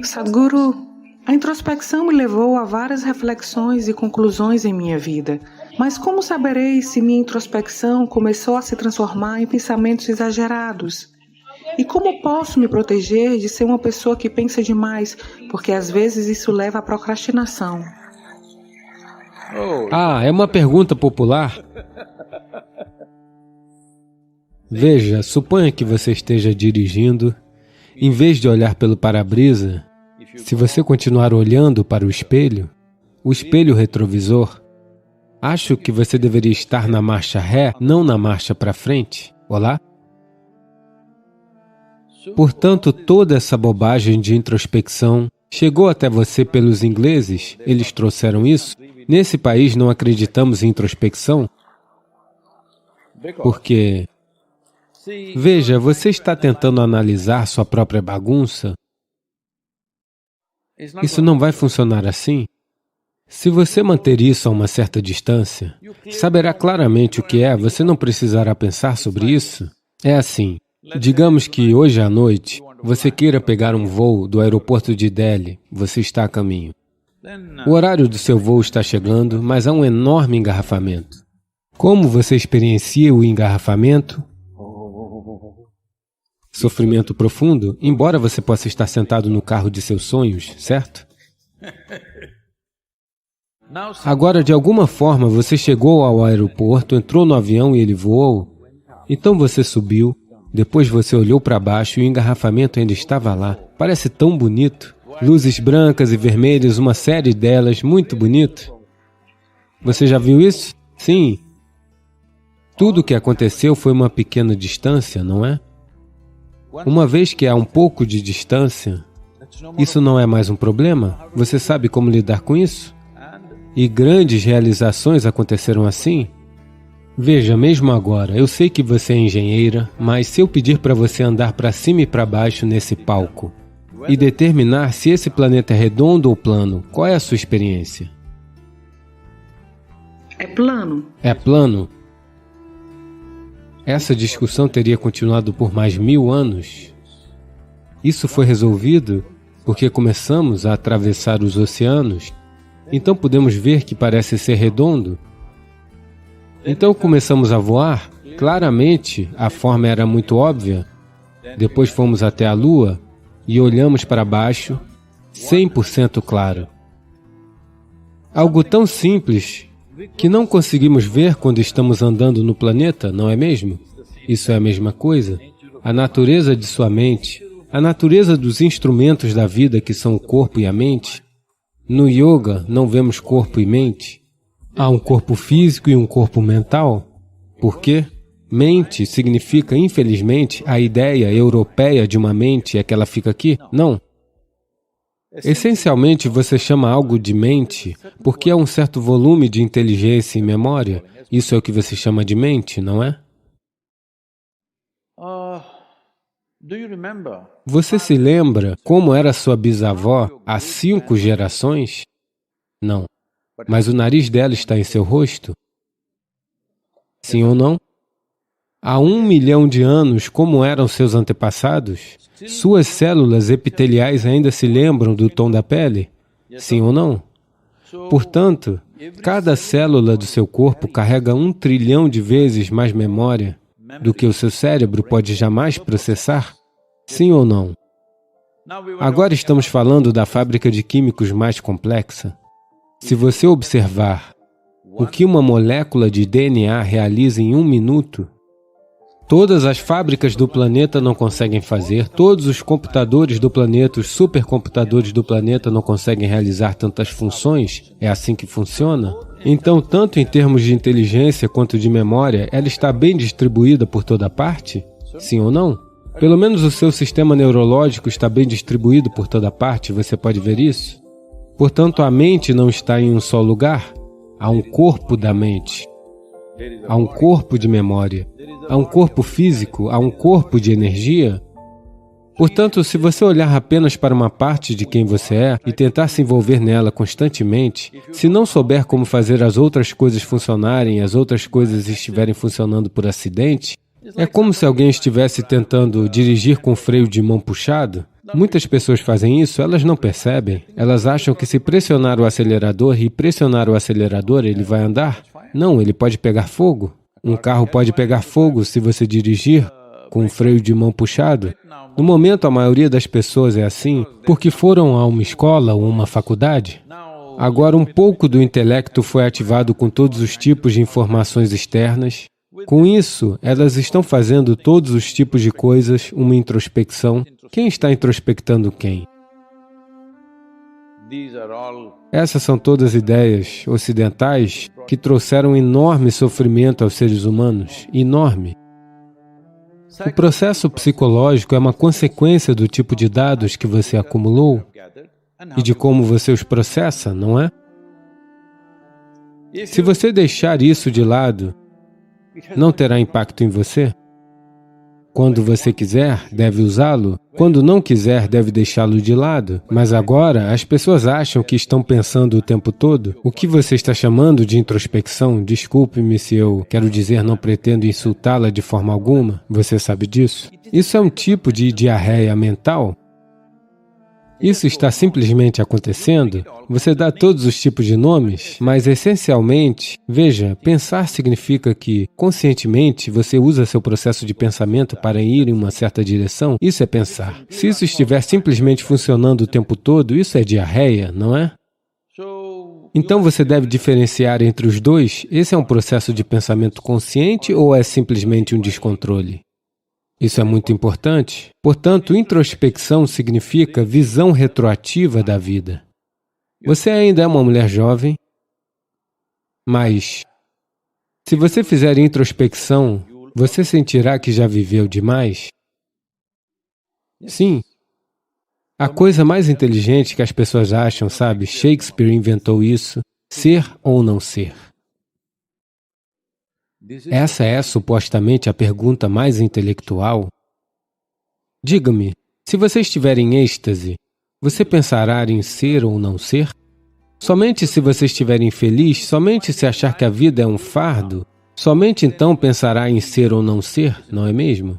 Sadhguru, a introspecção me levou a várias reflexões e conclusões em minha vida. Mas como saberei se minha introspecção começou a se transformar em pensamentos exagerados? E como posso me proteger de ser uma pessoa que pensa demais, porque às vezes isso leva à procrastinação? É uma pergunta popular. Veja, suponha que você esteja dirigindo. Em vez de olhar pelo para-brisa, se você continuar olhando para o espelho retrovisor, acho que você deveria estar na marcha ré, não na marcha para frente. Olá? Portanto, toda essa bobagem de introspecção chegou até você pelos ingleses, eles trouxeram isso. Nesse país não acreditamos em introspecção, porque, veja, você está tentando analisar sua própria bagunça. Isso não vai funcionar assim. Se você manter isso a uma certa distância, saberá claramente o que é, você não precisará pensar sobre isso. É assim, digamos que hoje à noite você queira pegar um voo do aeroporto de Delhi, você está a caminho. O horário do seu voo está chegando, mas há um enorme engarrafamento. Como você experiencia o engarrafamento? Sofrimento profundo, embora você possa estar sentado no carro de seus sonhos, certo? Agora, de alguma forma, você chegou ao aeroporto, entrou no avião e ele voou. Então você subiu, depois você olhou para baixo e o engarrafamento ainda estava lá. Parece tão bonito. Luzes brancas e vermelhas, uma série delas, muito bonito. Você já viu isso? Sim. Tudo o que aconteceu foi uma pequena distância, não é? Uma vez que há um pouco de distância, isso não é mais um problema? Você sabe como lidar com isso? E grandes realizações aconteceram assim? Veja, mesmo agora, eu sei que você é engenheira, mas se eu pedir para você andar para cima e para baixo nesse palco e determinar se esse planeta é redondo ou plano, qual é a sua experiência? É plano. É plano? Essa discussão teria continuado por mais 1000 anos. Isso foi resolvido porque começamos a atravessar os oceanos. Então podemos ver que parece ser redondo. Então começamos a voar. Claramente, a forma era muito óbvia. Depois fomos até a Lua e olhamos para baixo, 100% claro. Algo tão simples que não conseguimos ver quando estamos andando no planeta, não é mesmo? Isso é a mesma coisa. A natureza de sua mente, a natureza dos instrumentos da vida que são o corpo e a mente. No yoga, não vemos corpo e mente. Há um corpo físico e um corpo mental. Por quê? Mente significa, infelizmente, a ideia europeia de uma mente é que ela fica aqui? Não. Essencialmente, você chama algo de mente porque há um certo volume de inteligência e memória. Isso é o que você chama de mente, não é? Você se lembra como era sua bisavó há 5 gerações? Não. Mas o nariz dela está em seu rosto? Sim ou não? Há 1 milhão de anos, como eram seus antepassados? Suas células epiteliais ainda se lembram do tom da pele? Sim ou não? Portanto, cada célula do seu corpo carrega 1 trilhão de vezes mais memória do que o seu cérebro pode jamais processar? Sim ou não? Agora estamos falando da fábrica de químicos mais complexa. Se você observar o que uma molécula de DNA realiza em 1 minuto, todas as fábricas do planeta não conseguem fazer, todos os computadores do planeta, os supercomputadores do planeta não conseguem realizar tantas funções, é assim que funciona? Então, tanto em termos de inteligência quanto de memória, ela está bem distribuída por toda parte? Sim ou não? Pelo menos o seu sistema neurológico está bem distribuído por toda parte, você pode ver isso? Portanto, a mente não está em um só lugar, há um corpo da mente. Há um corpo de memória, há um corpo físico, há um corpo de energia. Portanto, se você olhar apenas para uma parte de quem você é e tentar se envolver nela constantemente, se não souber como fazer as outras coisas funcionarem, as outras coisas estiverem funcionando por acidente, é como se alguém estivesse tentando dirigir com freio de mão puxado. Muitas pessoas fazem isso, elas não percebem. Elas acham que se pressionar o acelerador e pressionar o acelerador, ele vai andar. Não, ele pode pegar fogo. Um carro pode pegar fogo se você dirigir com o freio de mão puxado. No momento, a maioria das pessoas é assim porque foram a uma escola ou uma faculdade. Agora, um pouco do intelecto foi ativado com todos os tipos de informações externas. Com isso, elas estão fazendo todos os tipos de coisas, uma introspecção. Quem está introspectando quem? Essas são todas ideias ocidentais que trouxeram enorme sofrimento aos seres humanos. Enorme. O processo psicológico é uma consequência do tipo de dados que você acumulou e de como você os processa, não é? Se você deixar isso de lado, não terá impacto em você. Quando você quiser, deve usá-lo. Quando não quiser, deve deixá-lo de lado. Mas agora, as pessoas acham que estão pensando o tempo todo. O que você está chamando de introspecção, desculpe-me se eu quero dizer, não pretendo insultá-la de forma alguma. Você sabe disso? Isso é um tipo de diarreia mental. Isso está simplesmente acontecendo. Você dá todos os tipos de nomes, mas essencialmente, veja, pensar significa que, conscientemente, você usa seu processo de pensamento para ir em uma certa direção. Isso é pensar. Se isso estiver simplesmente funcionando o tempo todo, isso é diarreia, não é? Então você deve diferenciar entre os dois. Esse é um processo de pensamento consciente ou é simplesmente um descontrole? Isso é muito importante. Portanto, introspecção significa visão retroativa da vida. Você ainda é uma mulher jovem, mas se você fizer introspecção, você sentirá que já viveu demais? Sim. A coisa mais inteligente que as pessoas acham, sabe? Shakespeare inventou isso, ser ou não ser. Essa é supostamente a pergunta mais intelectual. Diga-me, se você estiver em êxtase, você pensará em ser ou não ser? Somente se você estiver infeliz, somente se achar que a vida é um fardo, somente então pensará em ser ou não ser, não é mesmo?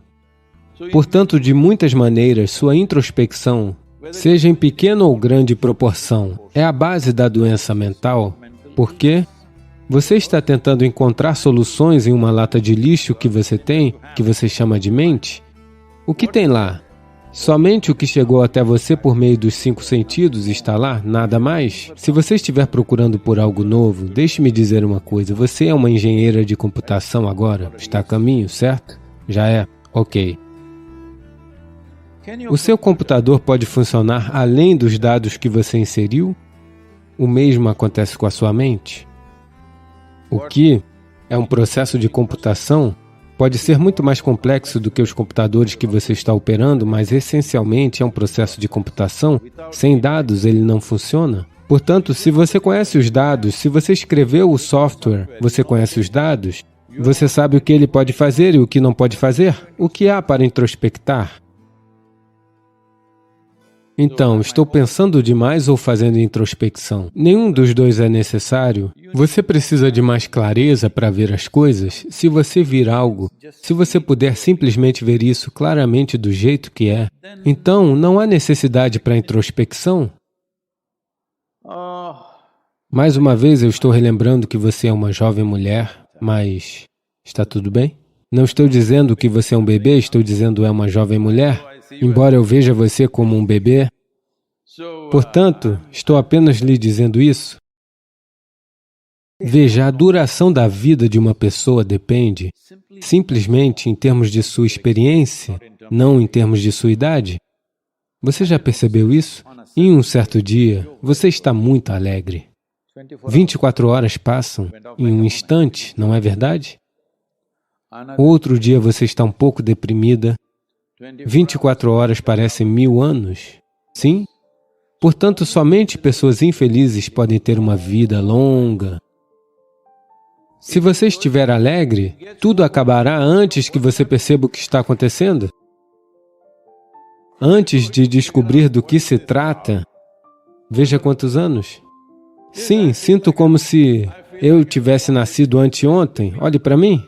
Portanto, de muitas maneiras, sua introspecção, seja em pequena ou grande proporção, é a base da doença mental. Por quê? Você está tentando encontrar soluções em uma lata de lixo que você tem, que você chama de mente? O que tem lá? Somente o que chegou até você por meio dos 5 sentidos está lá? Nada mais? Se você estiver procurando por algo novo, deixe-me dizer uma coisa. Você é uma engenheira de computação agora? Está a caminho, certo? Já é? Ok. O seu computador pode funcionar além dos dados que você inseriu? O mesmo acontece com a sua mente? O que é um processo de computação pode ser muito mais complexo do que os computadores que você está operando, mas essencialmente é um processo de computação. Sem dados, ele não funciona. Portanto, se você conhece os dados, se você escreveu o software, você conhece os dados, você sabe o que ele pode fazer e o que não pode fazer? O que há para introspectar? Então, estou pensando demais ou fazendo introspecção? Nenhum dos dois é necessário. Você precisa de mais clareza para ver as coisas. Se você vir algo, se você puder simplesmente ver isso claramente do jeito que é, então não há necessidade para introspecção. Mais uma vez, eu estou relembrando que você é uma jovem mulher, mas está tudo bem? Não estou dizendo que você é um bebê, estou dizendo é uma jovem mulher. Embora eu veja você como um bebê, portanto, estou apenas lhe dizendo isso. Veja, a duração da vida de uma pessoa depende simplesmente em termos de sua experiência, não em termos de sua idade. Você já percebeu isso? Em um certo dia, você está muito alegre. 24 horas passam em um instante, não é verdade? Outro dia você está um pouco deprimida. 24 horas parecem 1000 anos. Sim? Portanto, somente pessoas infelizes podem ter uma vida longa. Se você estiver alegre, tudo acabará antes que você perceba o que está acontecendo. Antes de descobrir do que se trata, veja quantos anos. Sim, sinto como se eu tivesse nascido anteontem. Olhe para mim.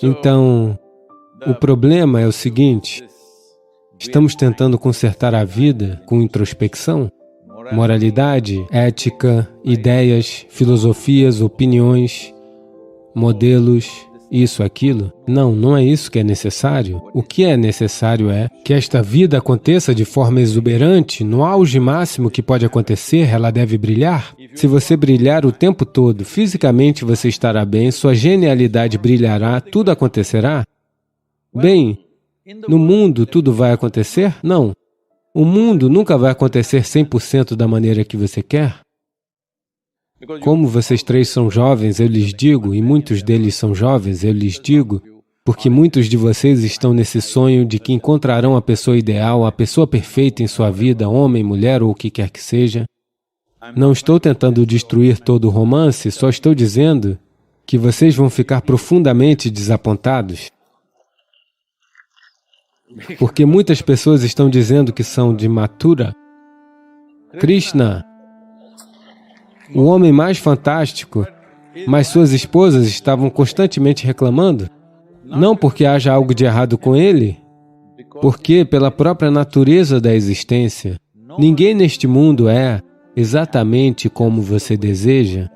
Então, O problema é o seguinte: estamos tentando consertar a vida com introspecção, moralidade, ética, ideias, filosofias, opiniões, modelos, isso, aquilo. Não, não é isso que é necessário. O que é necessário é que esta vida aconteça de forma exuberante, no auge máximo que pode acontecer, ela deve brilhar. Se você brilhar o tempo todo, fisicamente você estará bem, sua genialidade brilhará, tudo acontecerá. Bem, no mundo tudo vai acontecer? Não. O mundo nunca vai acontecer 100% da maneira que você quer. Como vocês três são jovens, eu lhes digo, e muitos deles são jovens, eu lhes digo, porque muitos de vocês estão nesse sonho de que encontrarão a pessoa ideal, a pessoa perfeita em sua vida, homem, mulher ou o que quer que seja. Não estou tentando destruir todo o romance, só estou dizendo que vocês vão ficar profundamente desapontados. Porque muitas pessoas estão dizendo que são de Mathura. Krishna, o homem mais fantástico, mas suas esposas estavam constantemente reclamando. Não porque haja algo de errado com ele, porque pela própria natureza da existência, ninguém neste mundo é exatamente como você deseja,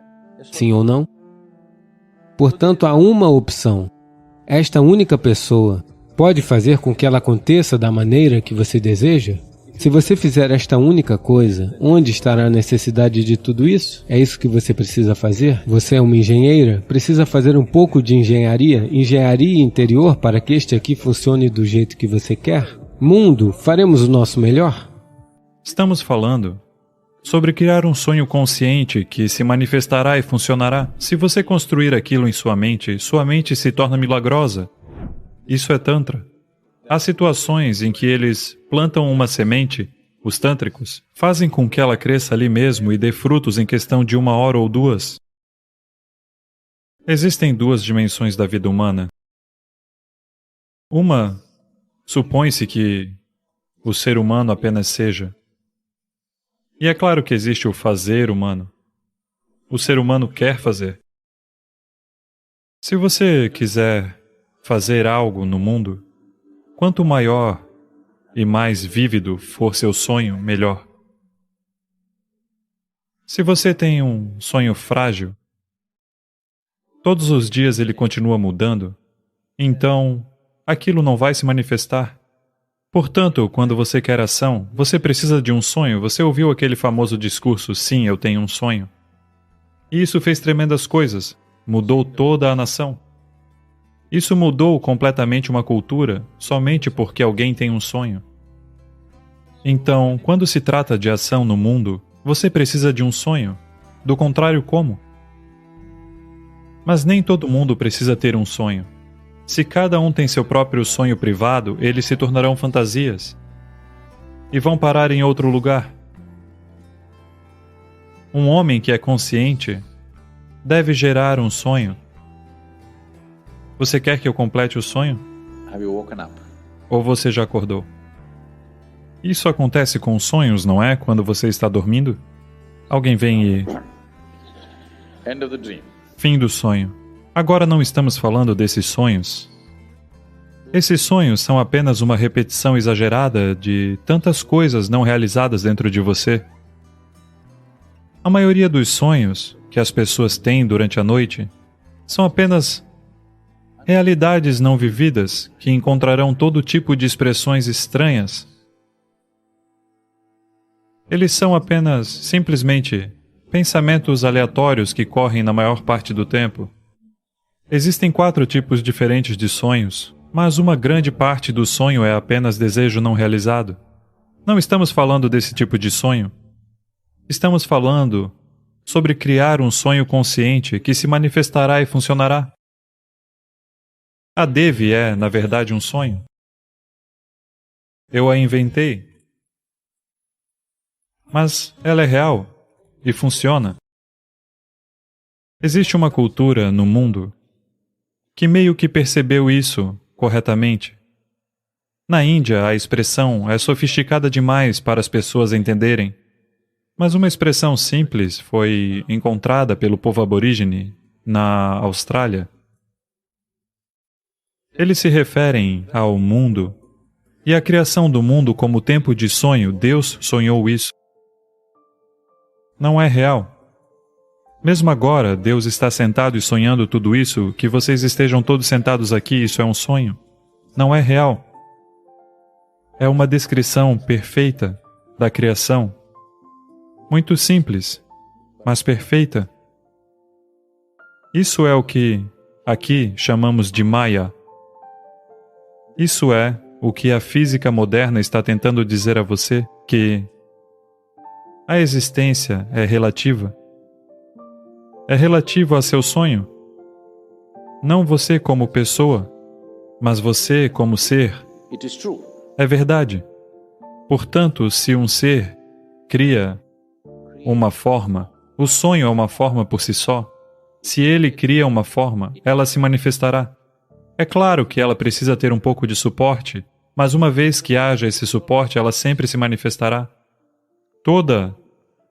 sim ou não? Portanto, há uma opção. Esta única pessoa pode fazer com que ela aconteça da maneira que você deseja? Se você fizer esta única coisa, onde estará a necessidade de tudo isso? É isso que você precisa fazer? Você é uma engenheira? Precisa fazer um pouco de engenharia interior para que este aqui funcione do jeito que você quer? Mundo, faremos o nosso melhor? Estamos falando sobre criar um sonho consciente que se manifestará e funcionará. Se você construir aquilo em sua mente se torna milagrosa. Isso é Tantra. Há situações em que eles plantam uma semente, os tântricos, fazem com que ela cresça ali mesmo e dê frutos em questão de 1 hora ou 2. Existem 2 dimensões da vida humana. Uma, supõe-se que o ser humano apenas seja. E é claro que existe o fazer humano. O ser humano quer fazer. Se você quiser fazer algo no mundo, quanto maior e mais vívido for seu sonho, melhor. Se você tem um sonho frágil, todos os dias ele continua mudando, então aquilo não vai se manifestar. Portanto, quando você quer ação, você precisa de um sonho. Você ouviu aquele famoso discurso, sim, eu tenho um sonho. E isso fez tremendas coisas, mudou toda a nação. Isso mudou completamente uma cultura somente porque alguém tem um sonho. Então, quando se trata de ação no mundo, você precisa de um sonho. Do contrário, como? Mas nem todo mundo precisa ter um sonho. Se cada um tem seu próprio sonho privado, eles se tornarão fantasias e vão parar em outro lugar. Um homem que é consciente deve gerar um sonho. Você quer que eu complete o sonho? Ou você já acordou? Isso acontece com sonhos, não é? Quando você está dormindo? Alguém vem e... Fim do sonho. Agora não estamos falando desses sonhos. Esses sonhos são apenas uma repetição exagerada de tantas coisas não realizadas dentro de você. A maioria dos sonhos que as pessoas têm durante a noite são apenas realidades não vividas que encontrarão todo tipo de expressões estranhas. Eles são apenas, simplesmente, pensamentos aleatórios que correm na maior parte do tempo. Existem 4 tipos diferentes de sonhos, mas uma grande parte do sonho é apenas desejo não realizado. Não estamos falando desse tipo de sonho. Estamos falando sobre criar um sonho consciente que se manifestará e funcionará. A Devi é, na verdade, um sonho. Eu a inventei. Mas ela é real e funciona. Existe uma cultura no mundo que meio que percebeu isso corretamente. Na Índia, a expressão é sofisticada demais para as pessoas entenderem, mas uma expressão simples foi encontrada pelo povo aborígene na Austrália. Eles se referem ao mundo e a criação do mundo como tempo de sonho. Deus sonhou isso. Não é real. Mesmo agora, Deus está sentado e sonhando tudo isso, que vocês estejam todos sentados aqui, isso é um sonho. Não é real. É uma descrição perfeita da criação. Muito simples, mas perfeita. Isso é o que aqui chamamos de Maya. Isso é o que a física moderna está tentando dizer a você, que a existência é relativa. É relativo a seu sonho. Não você como pessoa, mas você como ser. É verdade. Portanto, se um ser cria uma forma, o sonho é uma forma por si só. Se ele cria uma forma, ela se manifestará. É claro que ela precisa ter um pouco de suporte, mas uma vez que haja esse suporte, ela sempre se manifestará. Toda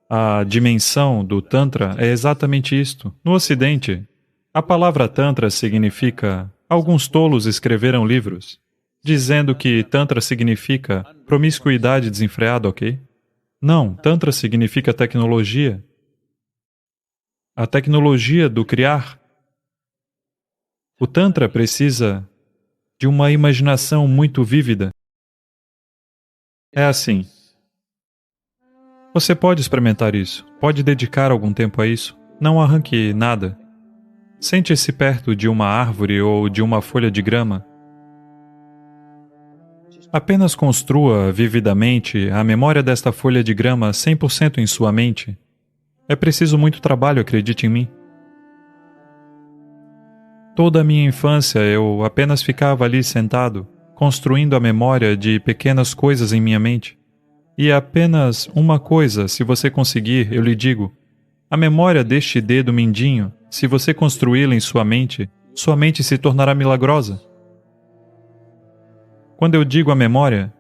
a dimensão do Tantra é exatamente isto. No Ocidente, a palavra Tantra significa... Alguns tolos escreveram livros dizendo que Tantra significa promiscuidade desenfreada, ok? Não, Tantra significa tecnologia. A tecnologia do criar. O Tantra precisa de uma imaginação muito vívida. É assim. Você pode experimentar isso, pode dedicar algum tempo a isso. Não arranque nada. Sente-se perto de uma árvore ou de uma folha de grama. Apenas construa vividamente a memória desta folha de grama 100% em sua mente. É preciso muito trabalho, acredite em mim. Toda a minha infância eu apenas ficava ali sentado, construindo a memória de pequenas coisas em minha mente. E apenas uma coisa, se você conseguir, eu lhe digo, a memória deste dedo mindinho, se você construí-la em sua mente se tornará milagrosa. Quando eu digo a memória,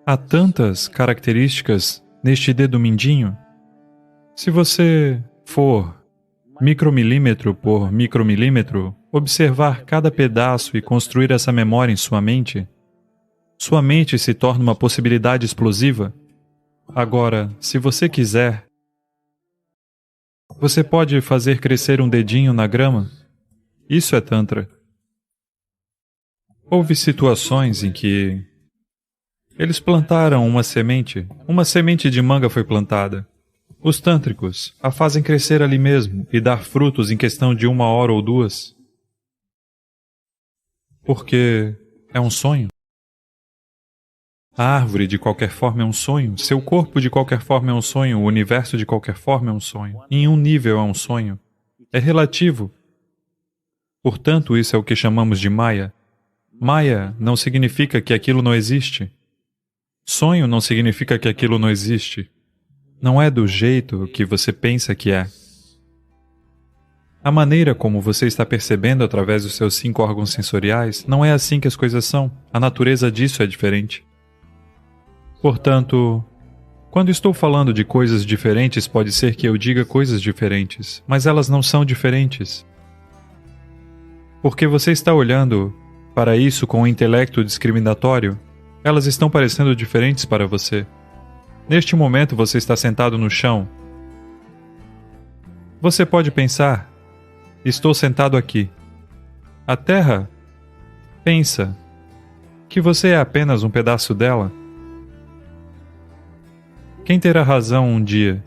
há tantas características neste dedo mindinho. Se você for micromilímetro por micromilímetro, observar cada pedaço e construir essa memória em sua mente se torna uma possibilidade explosiva. Agora, se você quiser, você pode fazer crescer um dedinho na grama. Isso é Tantra. Houve situações em que eles plantaram uma semente de manga foi plantada. Os tântricos a fazem crescer ali mesmo e dar frutos em questão de 1 hora ou 2. Porque é um sonho. A árvore de qualquer forma é um sonho, seu corpo de qualquer forma é um sonho, o universo de qualquer forma é um sonho. Em um nível é um sonho. É relativo. Portanto, isso é o que chamamos de Maya. Maya não significa que aquilo não existe. Sonho não significa que aquilo não existe. Não é do jeito que você pensa que é. A maneira como você está percebendo através dos seus 5 órgãos sensoriais não é assim que as coisas são. A natureza disso é diferente. Portanto, quando estou falando de coisas diferentes, pode ser que eu diga coisas diferentes, mas elas não são diferentes. Porque você está olhando para isso com um intelecto discriminatório, elas estão parecendo diferentes para você. Neste momento você está sentado no chão. Você pode pensar, estou sentado aqui. A Terra pensa que você é apenas um pedaço dela. Quem terá razão um dia?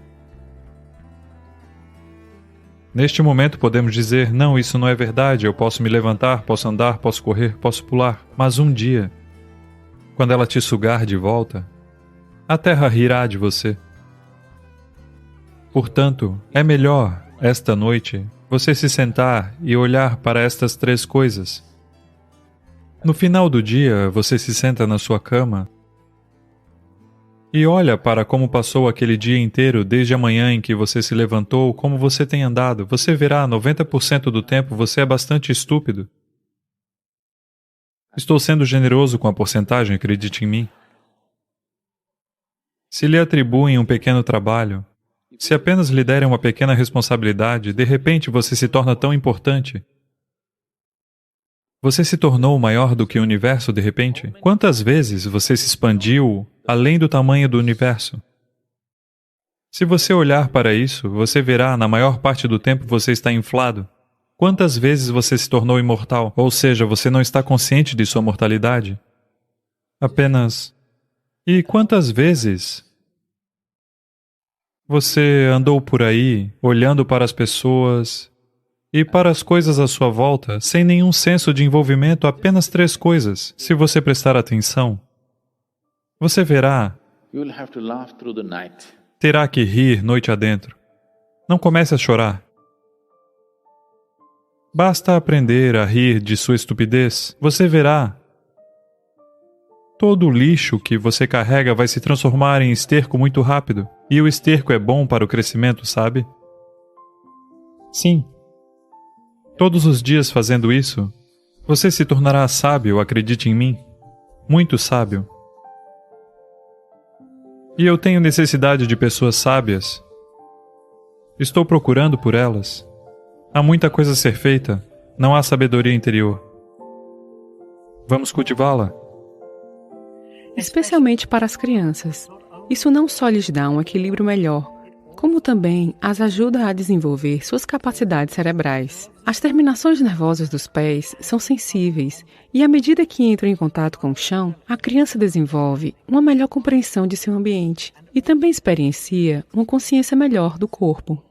Neste momento podemos dizer, não, isso não é verdade, eu posso me levantar, posso andar, posso correr, posso pular. Mas um dia, quando ela te sugar de volta, a Terra rirá de você. Portanto, é melhor, esta noite, você se sentar e olhar para estas 3 coisas. No final do dia, você se senta na sua cama e olha para como passou aquele dia inteiro, desde a manhã em que você se levantou, como você tem andado. Você verá, 90% do tempo você é bastante estúpido. Estou sendo generoso com a porcentagem, acredite em mim. Se lhe atribuem um pequeno trabalho, se apenas lhe derem uma pequena responsabilidade, de repente você se torna tão importante. Você se tornou maior do que o universo de repente? Quantas vezes você se expandiu além do tamanho do universo? Se você olhar para isso, você verá, na maior parte do tempo você está inflado. Quantas vezes você se tornou imortal? Ou seja, você não está consciente de sua mortalidade? Apenas... E quantas vezes você andou por aí, olhando para as pessoas e para as coisas à sua volta, sem nenhum senso de envolvimento, apenas 3 coisas? Se você prestar atenção, você verá, terá que rir noite adentro. Não comece a chorar. Basta aprender a rir de sua estupidez. Você verá. Todo o lixo que você carrega vai se transformar em esterco muito rápido. E o esterco é bom para o crescimento, sabe? Sim. Todos os dias fazendo isso, você se tornará sábio, acredite em mim. Muito sábio. E eu tenho necessidade de pessoas sábias. Estou procurando por elas. Há muita coisa a ser feita. Não há sabedoria interior. Vamos cultivá-la. Especialmente para as crianças. Isso não só lhes dá um equilíbrio melhor, como também as ajuda a desenvolver suas capacidades cerebrais. As terminações nervosas dos pés são sensíveis e, à medida que entram em contato com o chão, a criança desenvolve uma melhor compreensão de seu ambiente e também experiencia uma consciência melhor do corpo.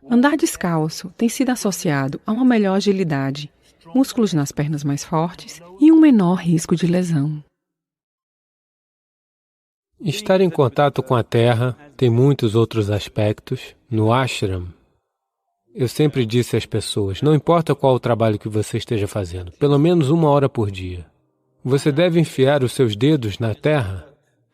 Andar descalço tem sido associado a uma melhor agilidade, músculos nas pernas mais fortes e um menor risco de lesão. Estar em contato com a Terra tem muitos outros aspectos. No ashram, eu sempre disse às pessoas, não importa qual o trabalho que você esteja fazendo, pelo menos 1 hora por dia. Você deve enfiar os seus dedos na terra.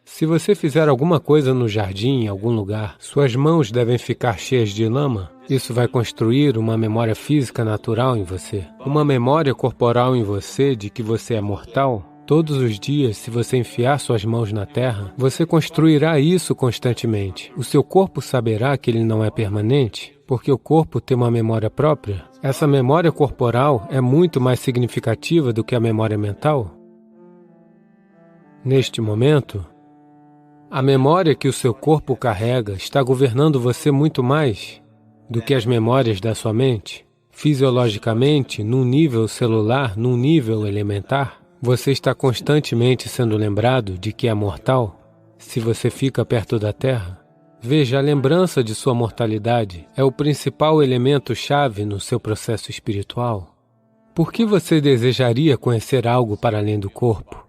Se você fizer alguma coisa no jardim, em algum lugar, suas mãos devem ficar cheias de lama. Isso vai construir uma memória física natural em você, uma memória corporal em você de que você é mortal. Todos os dias, se você enfiar suas mãos na terra, você construirá isso constantemente. O seu corpo saberá que ele não é permanente, porque o corpo tem uma memória própria. Essa memória corporal é muito mais significativa do que a memória mental. Neste momento, a memória que o seu corpo carrega está governando você muito mais do que as memórias da sua mente. Fisiologicamente, num nível celular, num nível elementar, você está constantemente sendo lembrado de que é mortal. Se você fica perto da Terra, veja, a lembrança de sua mortalidade é o principal elemento-chave no seu processo espiritual. Por que você desejaria conhecer algo para além do corpo?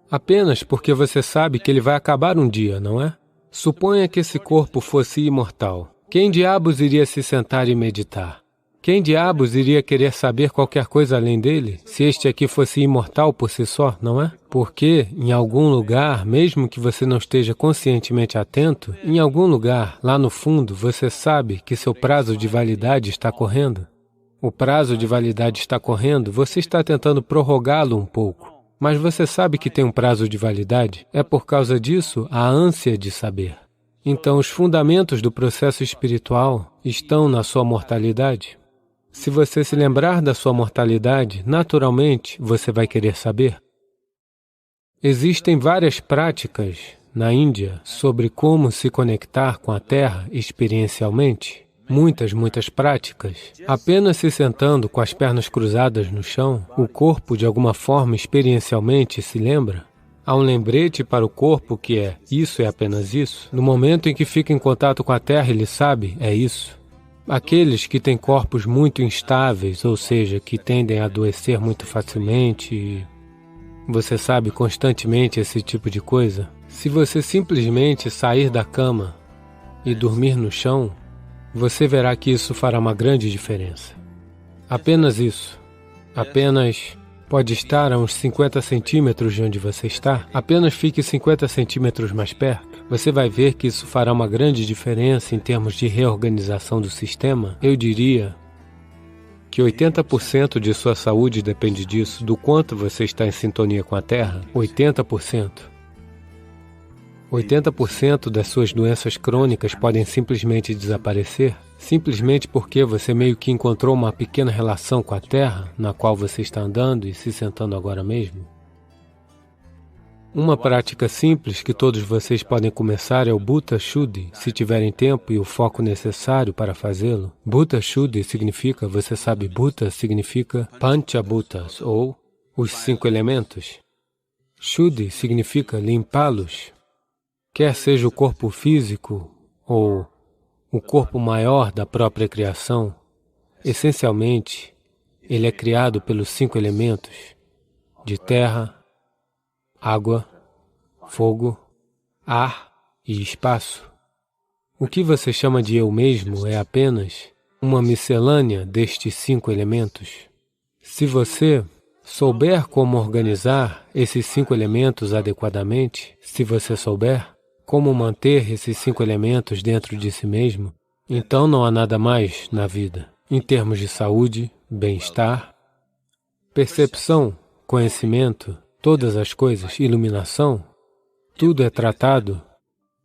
Apenas porque você sabe que ele vai acabar um dia, não é? Suponha que esse corpo fosse imortal. Quem diabos iria se sentar e meditar? Quem diabos iria querer saber qualquer coisa além dele, se este aqui fosse imortal por si só, não é? Porque, em algum lugar, mesmo que você não esteja conscientemente atento, em algum lugar, lá no fundo, você sabe que seu prazo de validade está correndo. O prazo de validade está correndo, você está tentando prorrogá-lo um pouco. Mas você sabe que tem um prazo de validade? É por causa disso a ânsia de saber. Então, os fundamentos do processo espiritual estão na sua mortalidade. Se você se lembrar da sua mortalidade, naturalmente você vai querer saber. Existem várias práticas na Índia sobre como se conectar com a Terra experiencialmente. Muitas práticas. Apenas se sentando com as pernas cruzadas no chão, o corpo de alguma forma experiencialmente se lembra. Há um lembrete para o corpo que é, isso é apenas isso. No momento em que fica em contato com a Terra, ele sabe, é isso. Aqueles que têm corpos muito instáveis, ou seja, que tendem a adoecer muito facilmente, você sabe constantemente esse tipo de coisa. Se você simplesmente sair da cama e dormir no chão, você verá que isso fará uma grande diferença. Apenas isso. Apenas pode estar a uns 50 centímetros de onde você está. Apenas fique 50 centímetros mais perto. Você vai ver que isso fará uma grande diferença em termos de reorganização do sistema. Eu diria que 80% de sua saúde depende disso, do quanto você está em sintonia com a Terra. 80%. 80% das suas doenças crônicas podem simplesmente desaparecer, simplesmente porque você meio que encontrou uma pequena relação com a Terra, na qual você está andando e se sentando agora mesmo. Uma prática simples que todos vocês podem começar é o Bhuta Shuddhi, se tiverem tempo e o foco necessário para fazê-lo. Bhuta Shuddhi significa, você sabe, Bhuta significa Panchabhutas, ou os 5 elementos. Shuddhi significa limpá-los, quer seja o corpo físico ou o corpo maior da própria criação. Essencialmente, ele é criado pelos 5 elementos de terra, água, fogo, ar e espaço. O que você chama de eu mesmo é apenas uma miscelânea destes 5 elementos. Se você souber como organizar esses 5 elementos adequadamente, se você souber como manter esses 5 elementos dentro de si mesmo, então não há nada mais na vida, em termos de saúde, bem-estar, percepção, conhecimento, todas as coisas, iluminação, tudo é tratado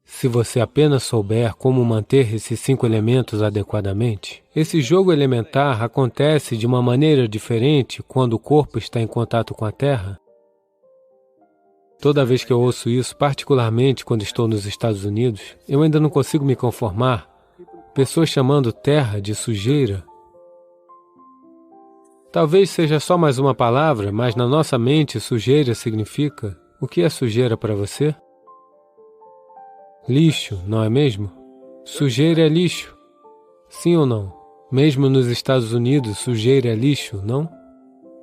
se você apenas souber como manter esses 5 elementos adequadamente. Esse jogo elementar acontece de uma maneira diferente quando o corpo está em contato com a Terra. Toda vez que eu ouço isso, particularmente quando estou nos Estados Unidos, eu ainda não consigo me conformar. Pessoas chamando terra de sujeira. Talvez seja só mais uma palavra, mas na nossa mente sujeira significa... O que é sujeira para você? Lixo, não é mesmo? Sujeira é lixo. Sim ou não? Mesmo nos Estados Unidos, sujeira é lixo, não?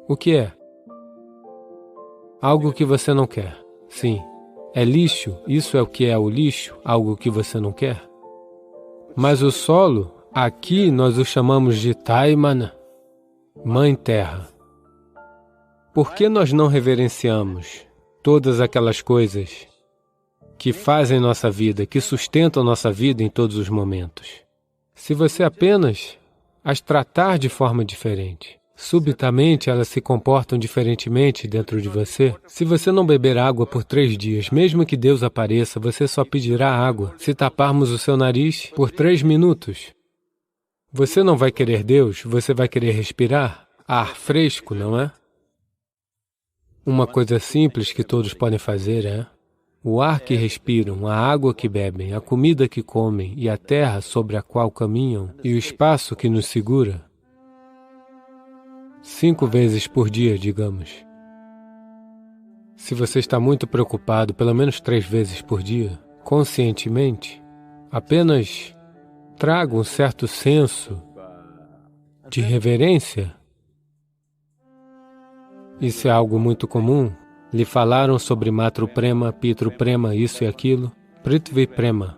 O que é? Algo que você não quer. Sim. É lixo, isso é o que é o lixo, algo que você não quer. Mas o solo, aqui nós o chamamos de Taimana. Mãe Terra. Por que nós não reverenciamos todas aquelas coisas que fazem nossa vida, que sustentam nossa vida em todos os momentos? Se você apenas as tratar de forma diferente, subitamente elas se comportam diferentemente dentro de você. Se você não beber água por 3 dias, mesmo que Deus apareça, você só pedirá água. Se taparmos o seu nariz por 3 minutos, você não vai querer Deus, você vai querer respirar ar fresco, não é? Uma coisa simples que todos podem fazer é o ar que respiram, a água que bebem, a comida que comem e a terra sobre a qual caminham e o espaço que nos segura. 5 vezes por dia, digamos. Se você está muito preocupado, pelo menos 3 vezes por dia, conscientemente, apenas traga um certo senso de reverência. Isso é algo muito comum. Lhe falaram sobre Matru Prema, Pitru Prema, isso e aquilo. Prithvi Prema,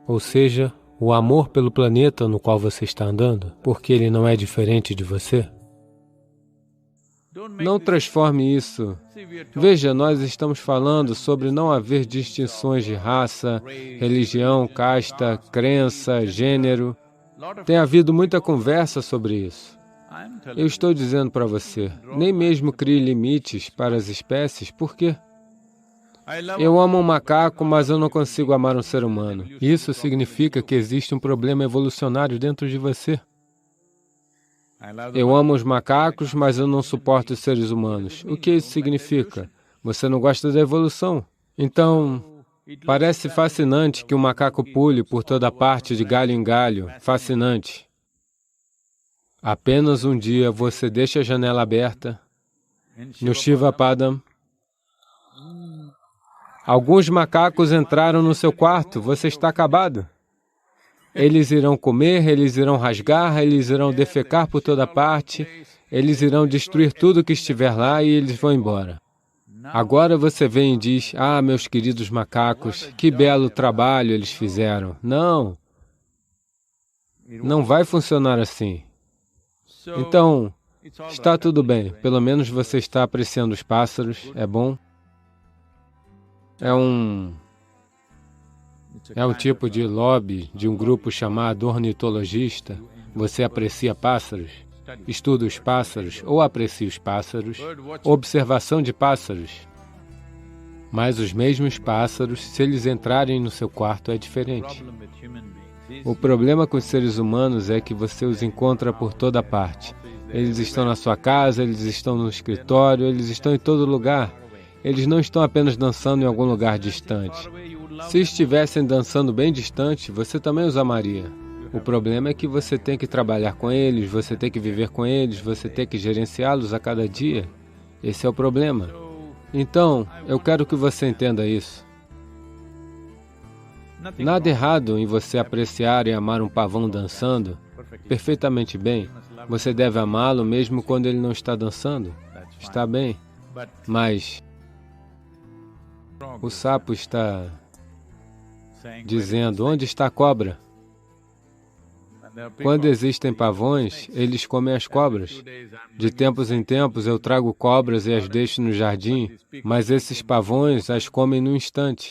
ou seja, o amor pelo planeta no qual você está andando, porque ele não é diferente de você. Não transforme isso. Veja, nós estamos falando sobre não haver distinções de raça, religião, casta, crença, gênero. Tem havido muita conversa sobre isso. Eu estou dizendo para você, nem mesmo crie limites para as espécies, por quê? Eu amo um macaco, mas eu não consigo amar um ser humano. Isso significa que existe um problema evolucionário dentro de você. Eu amo os macacos, mas eu não suporto os seres humanos. O que isso significa? Você não gosta da evolução. Então, parece fascinante que um macaco pule por toda parte de galho em galho. Fascinante. Apenas um dia você deixa a janela aberta. No Shiva Padam, alguns macacos entraram no seu quarto. Você está acabado. Eles irão comer, eles irão rasgar, eles irão defecar por toda parte, eles irão destruir tudo que estiver lá e eles vão embora. Agora você vem e diz, ah, meus queridos macacos, que belo trabalho eles fizeram. Não, não vai funcionar assim. Então, está tudo bem, pelo menos você está apreciando os pássaros, é bom. É um tipo de lobby de um grupo chamado ornitologista. Você aprecia pássaros, estuda os pássaros ou aprecia os pássaros, observação de pássaros. Mas os mesmos pássaros, se eles entrarem no seu quarto, é diferente. O problema com os seres humanos é que você os encontra por toda parte. Eles estão na sua casa, eles estão no escritório, eles estão em todo lugar. Eles não estão apenas dançando em algum lugar distante. Se estivessem dançando bem distante, você também os amaria. O problema é que você tem que trabalhar com eles, você tem que viver com eles, você tem que gerenciá-los a cada dia. Esse é o problema. Então, eu quero que você entenda isso. Nada errado em você apreciar e amar um pavão dançando perfeitamente bem. Você deve amá-lo mesmo quando ele não está dançando. Está bem. Mas o sapo está dizendo, onde está a cobra? Quando existem pavões, eles comem as cobras. De tempos em tempos eu trago cobras e as deixo no jardim, mas esses pavões as comem num instante.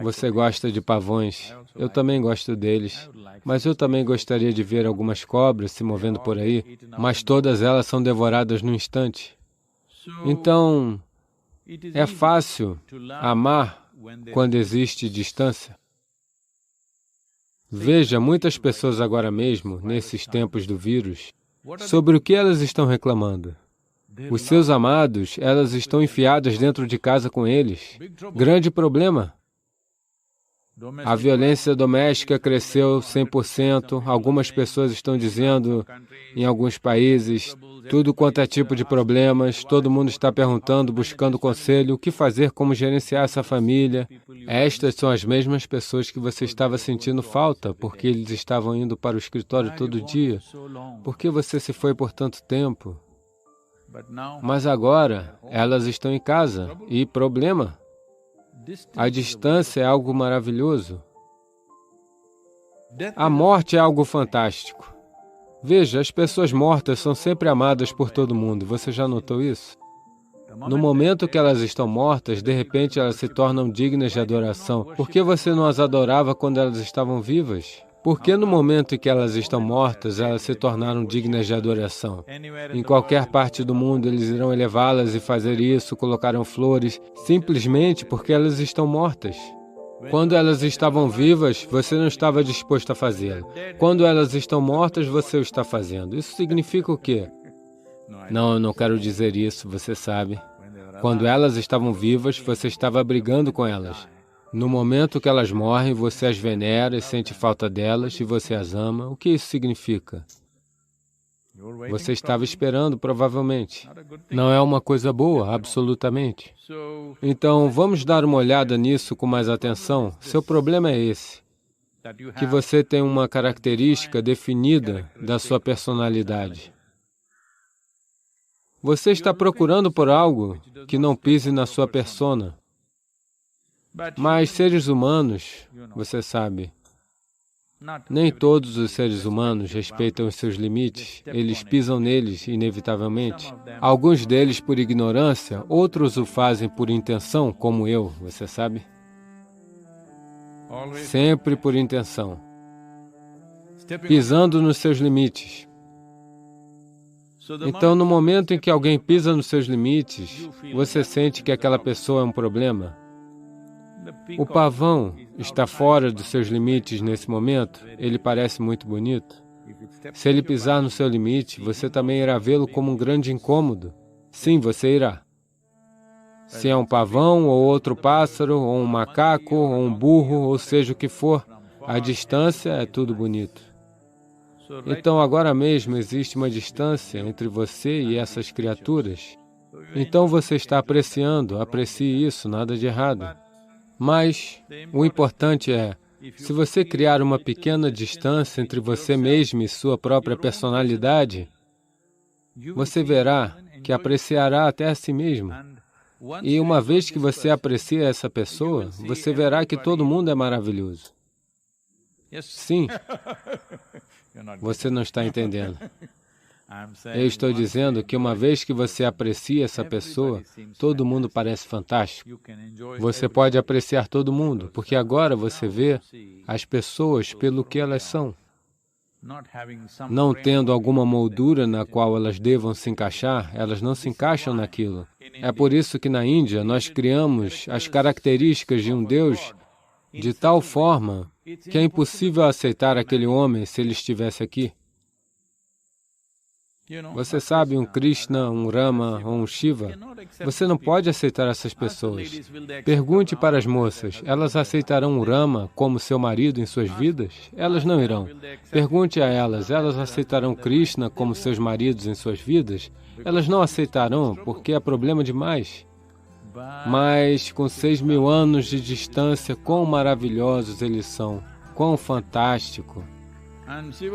Você gosta de pavões, eu também gosto deles, mas eu também gostaria de ver algumas cobras se movendo por aí, mas todas elas são devoradas num instante. Então, é fácil amar quando existe distância. Veja, muitas pessoas agora mesmo, nesses tempos do vírus, sobre o que elas estão reclamando. Os seus amados, elas estão enfiadas dentro de casa com eles. Grande problema. A violência doméstica cresceu 100%, algumas pessoas estão dizendo, em alguns países, tudo quanto é tipo de problemas, todo mundo está perguntando, buscando conselho, o que fazer, como gerenciar essa família. Estas são as mesmas pessoas que você estava sentindo falta, porque eles estavam indo para o escritório todo dia. Por que você se foi por tanto tempo? Mas agora, elas estão em casa, e problema? A distância é algo maravilhoso. A morte é algo fantástico. Veja, as pessoas mortas são sempre amadas por todo mundo. Você já notou isso? No momento que elas estão mortas, de repente elas se tornam dignas de adoração. Por que você não as adorava quando elas estavam vivas? Por que no momento em que elas estão mortas, elas se tornaram dignas de adoração? Em qualquer parte do mundo, eles irão elevá-las e fazer isso, colocarão flores, simplesmente porque elas estão mortas. Quando elas estavam vivas, você não estava disposto a fazê-lo. Quando elas estão mortas, você o está fazendo. Isso significa o quê? Não, eu não quero dizer isso, você sabe. Quando elas estavam vivas, você estava brigando com elas. No momento que elas morrem, você as venera e sente falta delas e você as ama. O que isso significa? Você estava esperando, provavelmente. Não é uma coisa boa, absolutamente. Então, vamos dar uma olhada nisso com mais atenção. Seu problema é esse, que você tem uma característica definida da sua personalidade. Você está procurando por algo que não pise na sua persona. Mas seres humanos, você sabe, nem todos os seres humanos respeitam os seus limites, eles pisam neles inevitavelmente. Alguns deles por ignorância, outros o fazem por intenção, como eu, você sabe? Sempre por intenção, pisando nos seus limites. Então, no momento em que alguém pisa nos seus limites, você sente que aquela pessoa é um problema. O pavão está fora dos seus limites nesse momento, ele parece muito bonito. Se ele pisar no seu limite, você também irá vê-lo como um grande incômodo. Sim, você irá. Se é um pavão, ou outro pássaro, ou um macaco, ou um burro, ou seja o que for, a distância é tudo bonito. Então, agora mesmo existe uma distância entre você e essas criaturas. Então você está apreciando, aprecie isso, nada de errado. Mas o importante é, se você criar uma pequena distância entre você mesmo e sua própria personalidade, você verá que apreciará até a si mesmo. E uma vez que você aprecia essa pessoa, você verá que todo mundo é maravilhoso. Sim, você não está entendendo. Eu estou dizendo que uma vez que você aprecia essa pessoa, todo mundo parece fantástico. Você pode apreciar todo mundo, porque agora você vê as pessoas pelo que elas são. Não tendo alguma moldura na qual elas devam se encaixar, elas não se encaixam naquilo. É por isso que na Índia nós criamos as características de um Deus de tal forma que é impossível aceitar aquele homem se ele estivesse aqui. Você sabe, um Krishna, um Rama ou um Shiva, você não pode aceitar essas pessoas. Pergunte para as moças, elas aceitarão o Rama como seu marido em suas vidas? Elas não irão. Pergunte a elas, elas aceitarão Krishna como seus maridos em suas vidas? Elas não aceitarão, porque é problema demais. Mas, com 6.000 anos de distância, quão maravilhosos eles são, quão fantástico.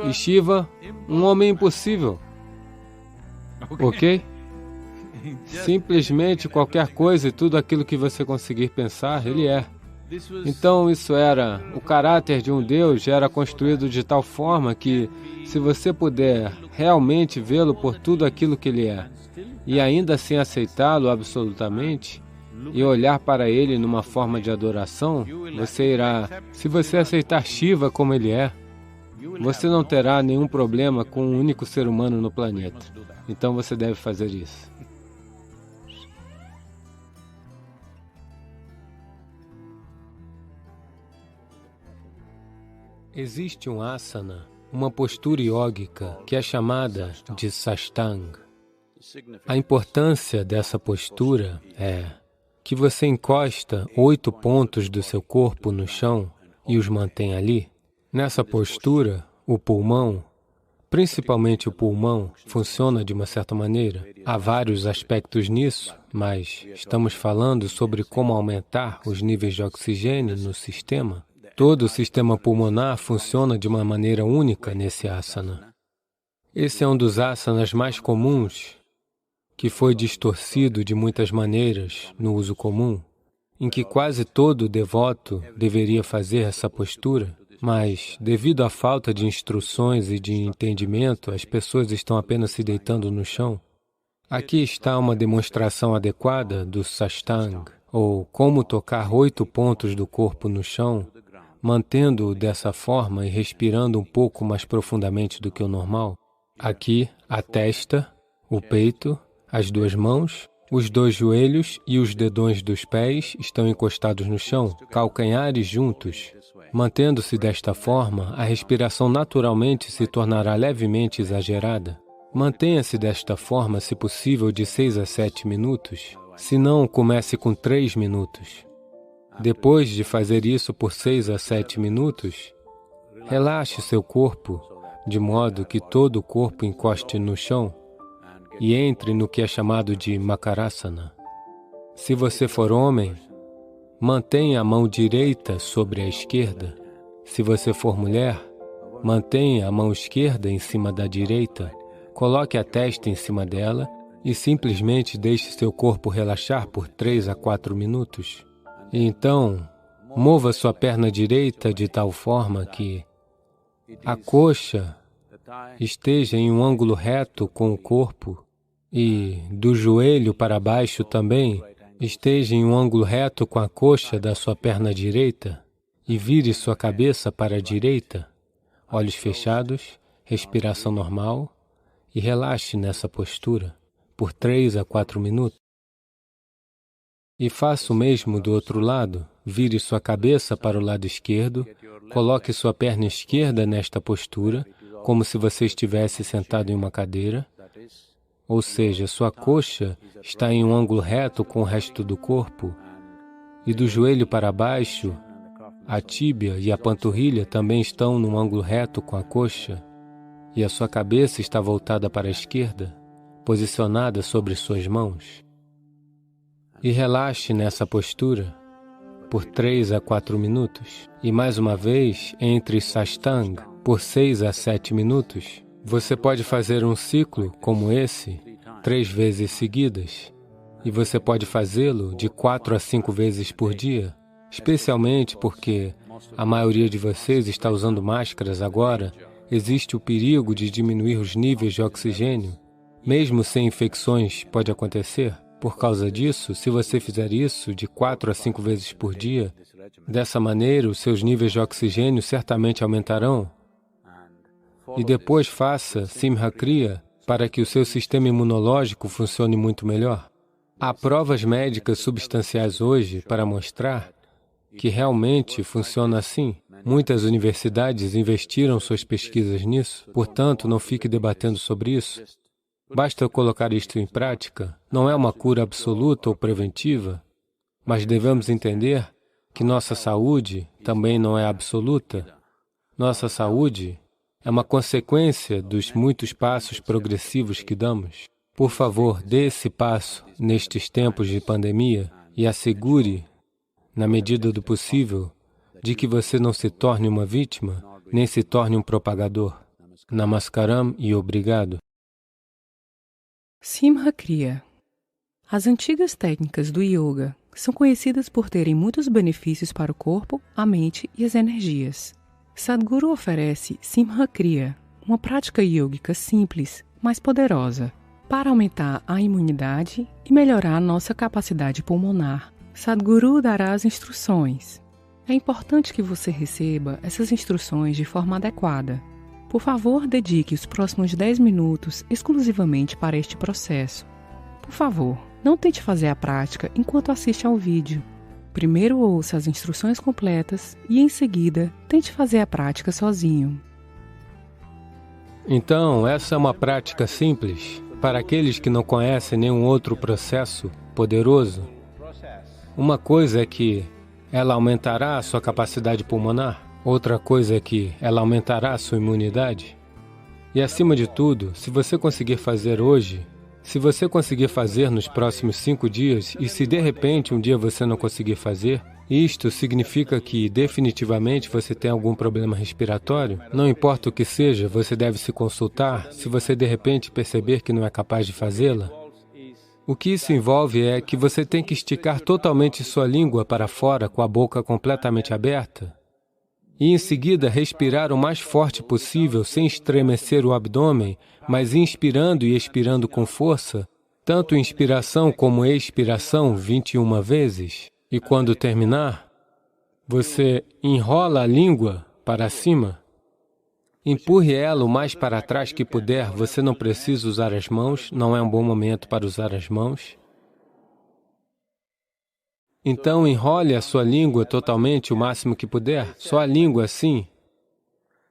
E Shiva, um homem impossível. Ok? Simplesmente qualquer coisa e tudo aquilo que você conseguir pensar, ele é. Então isso era, o caráter de um Deus era construído de tal forma que, se você puder realmente vê-lo por tudo aquilo que ele é, e ainda assim aceitá-lo absolutamente, e olhar para ele numa forma de adoração, você irá, se você aceitar Shiva como ele é, você não terá nenhum problema com um único ser humano no planeta. Então você deve fazer isso. Existe um asana, uma postura yógica, que é chamada de Sashtanga. A importância dessa postura é que você encosta 8 pontos do seu corpo no chão e os mantém ali. Nessa postura, o pulmão, principalmente o pulmão, funciona de uma certa maneira. Há vários aspectos nisso, mas estamos falando sobre como aumentar os níveis de oxigênio no sistema. Todo o sistema pulmonar funciona de uma maneira única nesse asana. Esse é um dos asanas mais comuns, que foi distorcido de muitas maneiras no uso comum, em que quase todo devoto deveria fazer essa postura. Mas, devido à falta de instruções e de entendimento, as pessoas estão apenas se deitando no chão. Aqui está uma demonstração adequada do Sashtanga, ou como tocar 8 pontos do corpo no chão, mantendo-o dessa forma e respirando um pouco mais profundamente do que o normal. Aqui, a testa, o peito, as 2 mãos, os 2 joelhos e os dedões dos pés estão encostados no chão, calcanhares juntos. Mantendo-se desta forma, a respiração naturalmente se tornará levemente exagerada. Mantenha-se desta forma, se possível, de 6 a 7 minutos. Se não, comece com 3 minutos. Depois de fazer isso por 6 a 7 minutos, relaxe seu corpo, de modo que todo o corpo encoste no chão e entre no que é chamado de Makarasana. Se você for homem, mantenha a mão direita sobre a esquerda. Se você for mulher, mantenha a mão esquerda em cima da direita, coloque a testa em cima dela e simplesmente deixe seu corpo relaxar por 3 a 4 minutos. E então, mova sua perna direita de tal forma que a coxa esteja em um ângulo reto com o corpo e do joelho para baixo também esteja em um ângulo reto com a coxa da sua perna direita e vire sua cabeça para a direita, olhos fechados, respiração normal e relaxe nessa postura por 3 a 4 minutos. E faça o mesmo do outro lado, vire sua cabeça para o lado esquerdo, coloque sua perna esquerda nesta postura, como se você estivesse sentado em uma cadeira, ou seja, sua coxa está em um ângulo reto com o resto do corpo, e do joelho para baixo, a tíbia e a panturrilha também estão num ângulo reto com a coxa, e a sua cabeça está voltada para a esquerda, posicionada sobre suas mãos. E relaxe nessa postura por 3 a 4 minutos. E mais uma vez, entre Sashtanga, por 6 a 7 minutos. Você pode fazer um ciclo como esse 3 vezes seguidas. E você pode fazê-lo de 4 a 5 vezes por dia, especialmente porque a maioria de vocês está usando máscaras agora. Existe o perigo de diminuir os níveis de oxigênio. Mesmo sem infecções, pode acontecer. Por causa disso, se você fizer isso de 4 a 5 vezes por dia, dessa maneira os seus níveis de oxigênio certamente aumentarão. E depois faça Simha Kriya para que o seu sistema imunológico funcione muito melhor. Há provas médicas substanciais hoje para mostrar que realmente funciona assim. Muitas universidades investiram suas pesquisas nisso, portanto, não fique debatendo sobre isso. Basta colocar isto em prática. Não é uma cura absoluta ou preventiva, mas devemos entender que nossa saúde também não é absoluta. Nossa saúde é uma consequência dos muitos passos progressivos que damos. Por favor, dê esse passo nestes tempos de pandemia e assegure, na medida do possível, de que você não se torne uma vítima, nem se torne um propagador. Namaskaram e obrigado. Simha Kriya. As antigas técnicas do yoga são conhecidas por terem muitos benefícios para o corpo, a mente e as energias. Sadhguru oferece Simha Kriya, uma prática yógica simples, mas poderosa, para aumentar a imunidade e melhorar a nossa capacidade pulmonar. Sadhguru dará as instruções. É importante que você receba essas instruções de forma adequada. Por favor, dedique os próximos 10 minutos exclusivamente para este processo. Por favor, não tente fazer a prática enquanto assiste ao vídeo. Primeiro ouça as instruções completas e, em seguida, tente fazer a prática sozinho. Então, essa é uma prática simples para aqueles que não conhecem nenhum outro processo poderoso. Uma coisa é que ela aumentará a sua capacidade pulmonar, outra coisa é que ela aumentará a sua imunidade. E acima de tudo, se você conseguir fazer hoje, se você conseguir fazer nos próximos 5 dias, e se de repente um dia você não conseguir fazer, isto significa que definitivamente você tem algum problema respiratório. Não importa o que seja, você deve se consultar se você de repente perceber que não é capaz de fazê-la. O que isso envolve é que você tem que esticar totalmente sua língua para fora com a boca completamente aberta e em seguida respirar o mais forte possível sem estremecer o abdômen, mas inspirando e expirando com força, tanto inspiração como expiração 21 vezes. E quando terminar, você enrola a língua para cima, empurre ela o mais para trás que puder. Você não precisa usar as mãos, não é um bom momento para usar as mãos. Então, enrole a sua língua totalmente o máximo que puder, só a língua assim.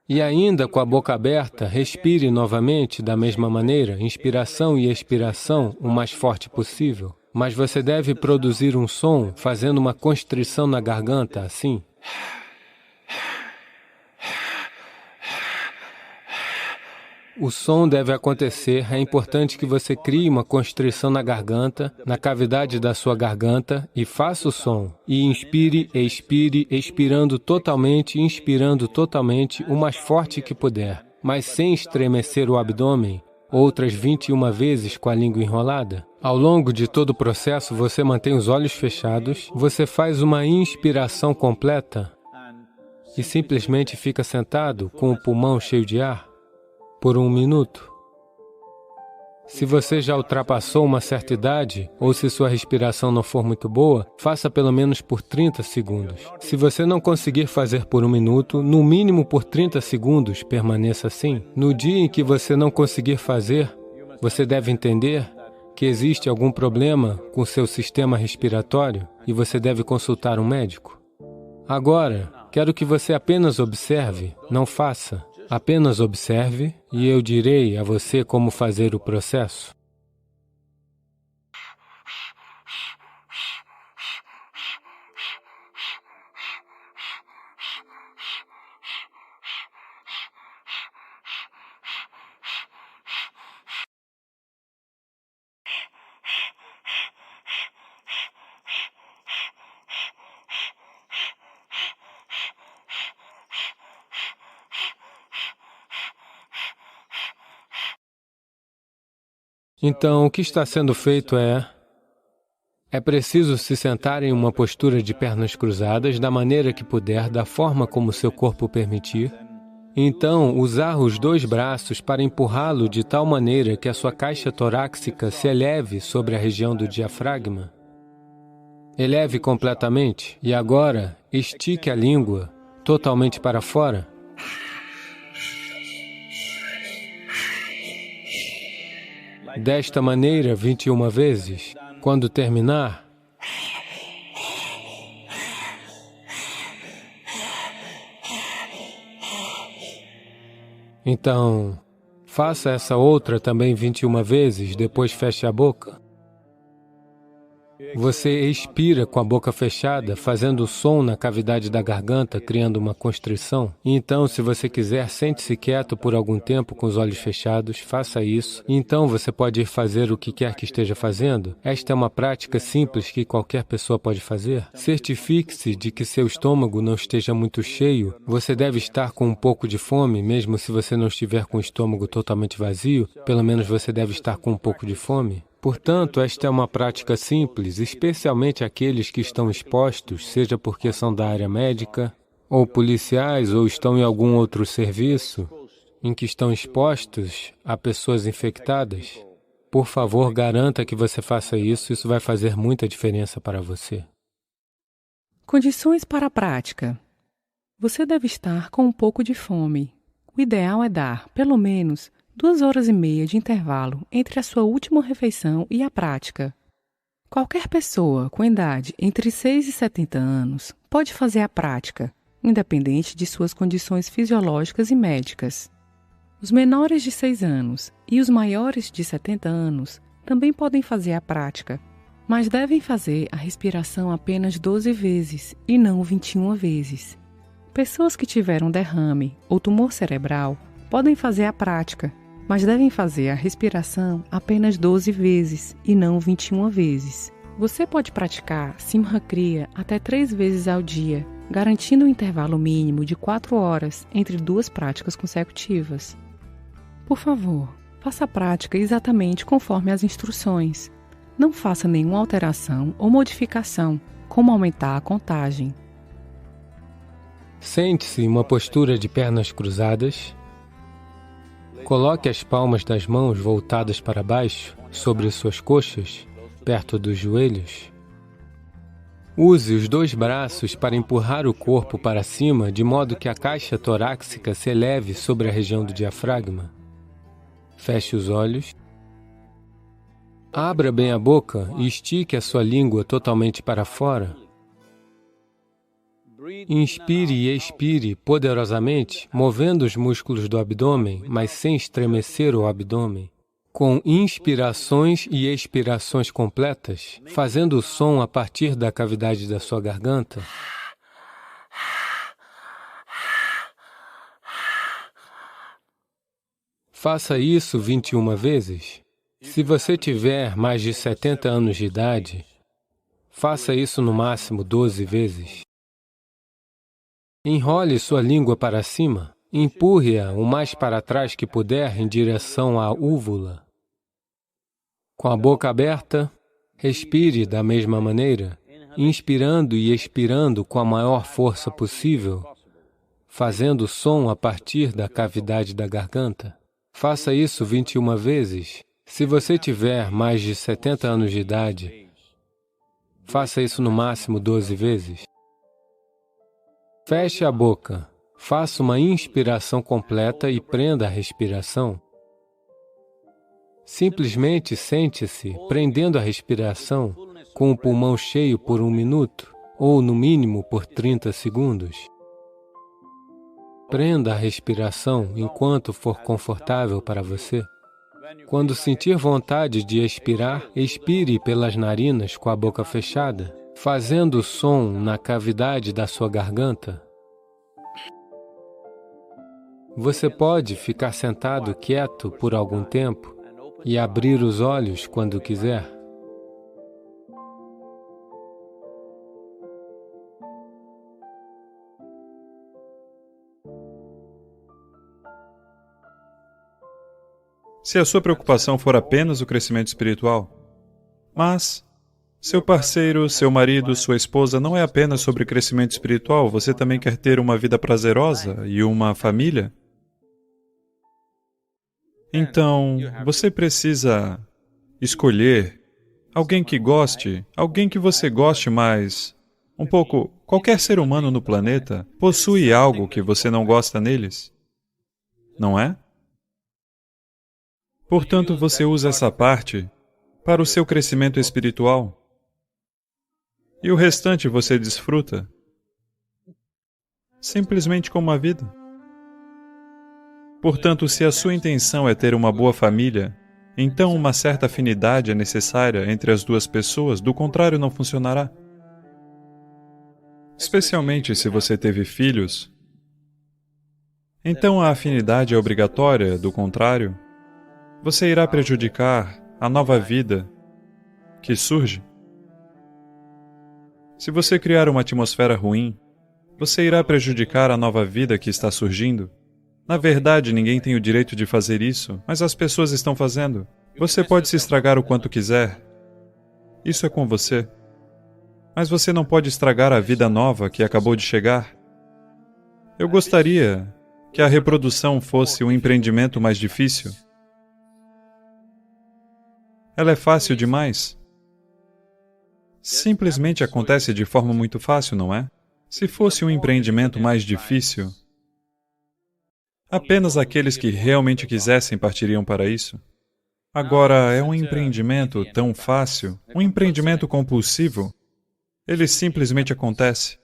E ainda com a boca aberta, respire novamente da mesma maneira, inspiração e expiração o mais forte possível. Mas você deve produzir um som fazendo uma constrição na garganta, assim. O som deve acontecer, é importante que você crie uma constrição na garganta, na cavidade da sua garganta, e faça o som. E inspire, expire, expirando totalmente, inspirando totalmente, o mais forte que puder, mas sem estremecer o abdômen, outras 21 vezes com a língua enrolada. Ao longo de todo o processo, você mantém os olhos fechados, você faz uma inspiração completa e simplesmente fica sentado com o pulmão cheio de ar por 1 minuto. Se você já ultrapassou uma certa idade, ou se sua respiração não for muito boa, faça pelo menos por 30 segundos. Se você não conseguir fazer por 1 minuto, no mínimo por 30 segundos, permaneça assim. No dia em que você não conseguir fazer, você deve entender que existe algum problema com seu sistema respiratório e você deve consultar um médico. Agora, quero que você apenas observe, não faça. Apenas observe e eu direi a você como fazer o processo. Então, o que está sendo feito é preciso se sentar em uma postura de pernas cruzadas, da maneira que puder, da forma como seu corpo permitir. Então, usar os 2 braços para empurrá-lo de tal maneira que a sua caixa torácica se eleve sobre a região do diafragma. Eleve completamente e agora estique a língua totalmente para fora. Desta maneira, 21 vezes. Quando terminar, então, faça essa outra também 21 vezes, depois feche a boca. Você expira com a boca fechada, fazendo som na cavidade da garganta, criando uma constrição. Então, se você quiser, sente-se quieto por algum tempo com os olhos fechados, faça isso. Então, você pode ir fazer o que quer que esteja fazendo. Esta é uma prática simples que qualquer pessoa pode fazer. Certifique-se de que seu estômago não esteja muito cheio. Você deve estar com um pouco de fome, mesmo se você não estiver com o estômago totalmente vazio, pelo menos você deve estar com um pouco de fome. Portanto, esta é uma prática simples, especialmente aqueles que estão expostos, seja porque são da área médica, ou policiais, ou estão em algum outro serviço, em que estão expostos a pessoas infectadas. Por favor, garanta que você faça isso vai fazer muita diferença para você. Condições para a prática. Você deve estar com um pouco de fome. O ideal é dar, pelo menos, 2h30 de intervalo entre a sua última refeição e a prática. Qualquer pessoa com idade entre 6 e 70 anos pode fazer a prática, independente de suas condições fisiológicas e médicas. Os menores de 6 anos e os maiores de 70 anos também podem fazer a prática, mas devem fazer a respiração apenas 12 vezes e não 21 vezes. Pessoas que tiveram derrame ou tumor cerebral podem fazer a prática, mas devem fazer a respiração apenas 12 vezes e não 21 vezes. Você pode praticar Simha Kriya até 3 vezes ao dia, garantindo um intervalo mínimo de 4 horas entre 2 práticas consecutivas. Por favor, faça a prática exatamente conforme as instruções. Não faça nenhuma alteração ou modificação, como aumentar a contagem. Sente-se em uma postura de pernas cruzadas. Coloque as palmas das mãos voltadas para baixo, sobre suas coxas, perto dos joelhos. Use os 2 braços para empurrar o corpo para cima, de modo que a caixa torácica se eleve sobre a região do diafragma. Feche os olhos. Abra bem a boca e estique a sua língua totalmente para fora. Inspire e expire poderosamente, movendo os músculos do abdômen, mas sem estremecer o abdômen. Com inspirações e expirações completas, fazendo o som a partir da cavidade da sua garganta. Faça isso 21 vezes. Se você tiver mais de 70 anos de idade, faça isso no máximo 12 vezes. Enrole sua língua para cima, empurre-a o mais para trás que puder em direção à úvula. Com a boca aberta, respire da mesma maneira, inspirando e expirando com a maior força possível, fazendo som a partir da cavidade da garganta. Faça isso 21 vezes. Se você tiver mais de 70 anos de idade, faça isso no máximo 12 vezes. Feche a boca, faça uma inspiração completa e prenda a respiração. Simplesmente sente-se prendendo a respiração com o pulmão cheio por 1 minuto, ou no mínimo por 30 segundos. Prenda a respiração enquanto for confortável para você. Quando sentir vontade de expirar, expire pelas narinas com a boca fechada, fazendo som na cavidade da sua garganta. Você pode ficar sentado quieto por algum tempo e abrir os olhos quando quiser. Se a sua preocupação for apenas o crescimento espiritual, mas seu parceiro, seu marido, sua esposa não é apenas sobre crescimento espiritual, você também quer ter uma vida prazerosa e uma família? Então, você precisa escolher alguém que goste, alguém que você goste mais. Um pouco, qualquer ser humano no planeta possui algo que você não gosta neles, não é? Portanto, você usa essa parte para o seu crescimento espiritual. E o restante você desfruta, simplesmente como a vida. Portanto, se a sua intenção é ter uma boa família, então uma certa afinidade é necessária entre as duas pessoas, do contrário não funcionará. Especialmente se você teve filhos, então a afinidade é obrigatória, do contrário, você irá prejudicar a nova vida que surge. Se você criar uma atmosfera ruim, você irá prejudicar a nova vida que está surgindo. Na verdade, ninguém tem o direito de fazer isso, mas as pessoas estão fazendo. Você pode se estragar o quanto quiser. Isso é com você. Mas você não pode estragar a vida nova que acabou de chegar. Eu gostaria que a reprodução fosse um empreendimento mais difícil. Ela é fácil demais. Simplesmente acontece de forma muito fácil, não é? Se fosse um empreendimento mais difícil, apenas aqueles que realmente quisessem partiriam para isso. Agora, é um empreendimento tão fácil, um empreendimento compulsivo. Ele simplesmente acontece.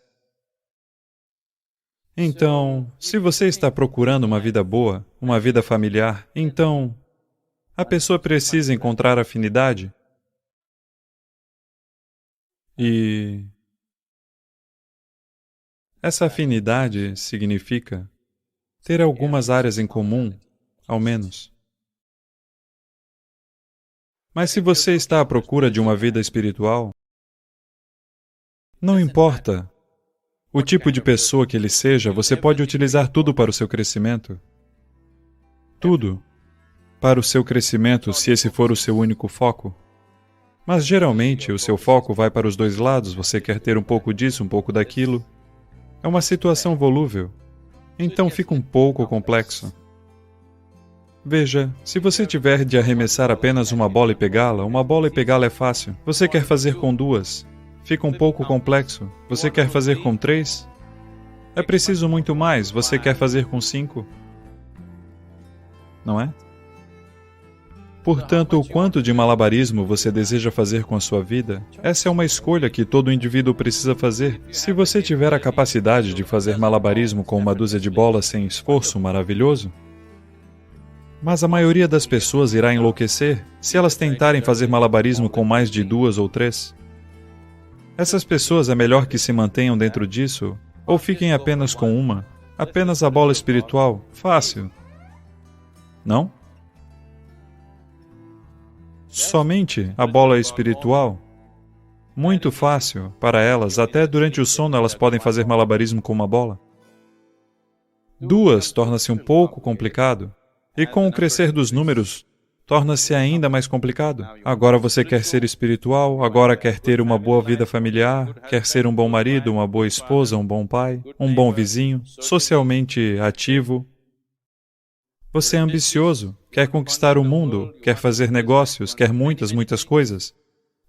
Então, se você está procurando uma vida boa, uma vida familiar, então a pessoa precisa encontrar afinidade. E essa afinidade significa ter algumas áreas em comum, ao menos. Mas se você está à procura de uma vida espiritual, não importa o tipo de pessoa que ele seja, você pode utilizar tudo para o seu crescimento. Tudo para o seu crescimento, se esse for o seu único foco. Mas geralmente o seu foco vai para os dois lados, você quer ter um pouco disso, um pouco daquilo. É uma situação volúvel. Então fica um pouco complexo. Veja, se você tiver de arremessar apenas uma bola e pegá-la é fácil. Você quer fazer com duas? Fica um pouco complexo. Você quer fazer com 3? É preciso muito mais. Você quer fazer com 5? Não é? Portanto, o quanto de malabarismo você deseja fazer com a sua vida, essa é uma escolha que todo indivíduo precisa fazer. Se você tiver a capacidade de fazer malabarismo com uma dúzia de bolas sem esforço, maravilhoso. Mas a maioria das pessoas irá enlouquecer se elas tentarem fazer malabarismo com mais de 2 ou 3. Essas pessoas é melhor que se mantenham dentro disso, ou fiquem apenas com uma, apenas a bola espiritual, fácil. Não? Somente a bola espiritual? Muito fácil para elas, até durante o sono elas podem fazer malabarismo com uma bola. 2 torna-se um pouco complicado, e com o crescer dos números, torna-se ainda mais complicado. Agora você quer ser espiritual, agora quer ter uma boa vida familiar, quer ser um bom marido, uma boa esposa, um bom pai, um bom vizinho, socialmente ativo. Você é ambicioso, quer conquistar o mundo, quer fazer negócios, quer muitas coisas.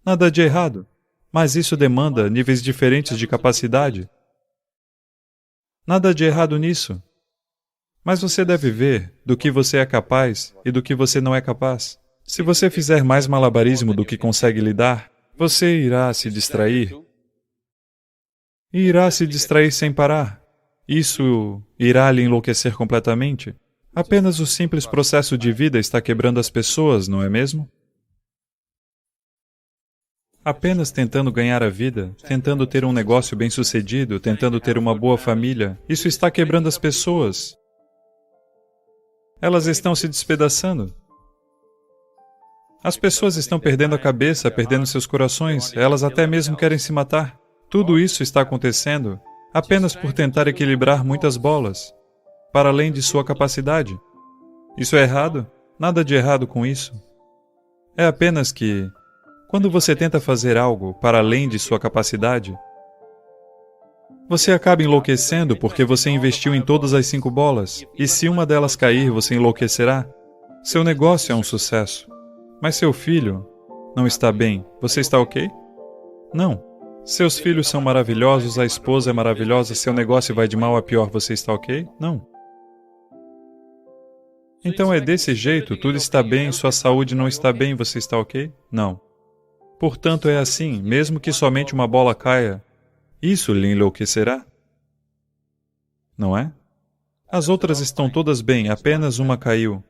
Nada de errado, mas isso demanda níveis diferentes de capacidade. Nada de errado nisso. Mas você deve ver do que você é capaz e do que você não é capaz. Se você fizer mais malabarismo do que consegue lidar, você irá se distrair. E irá se distrair sem parar. Isso irá lhe enlouquecer completamente. Apenas o simples processo de vida está quebrando as pessoas, não é mesmo? Apenas tentando ganhar a vida, tentando ter um negócio bem-sucedido, tentando ter uma boa família, isso está quebrando as pessoas. Elas estão se despedaçando. As pessoas estão perdendo a cabeça, perdendo seus corações, elas até mesmo querem se matar. Tudo isso está acontecendo apenas por tentar equilibrar muitas bolas, para além de sua capacidade. Isso é errado? Nada de errado com isso. É apenas que, quando você tenta fazer algo para além de sua capacidade, você acaba enlouquecendo porque você investiu em todas as 5 bolas, e se uma delas cair, você enlouquecerá. Seu negócio é um sucesso, mas seu filho não está bem. Você está ok? Não. Seus filhos são maravilhosos, a esposa é maravilhosa, seu negócio vai de mal a pior, você está ok? Não. Então é desse jeito, tudo está bem, sua saúde não está bem, você está ok? Não. Portanto, é assim, mesmo que somente uma bola caia, isso lhe enlouquecerá? Não é? As outras estão todas bem, apenas uma caiu.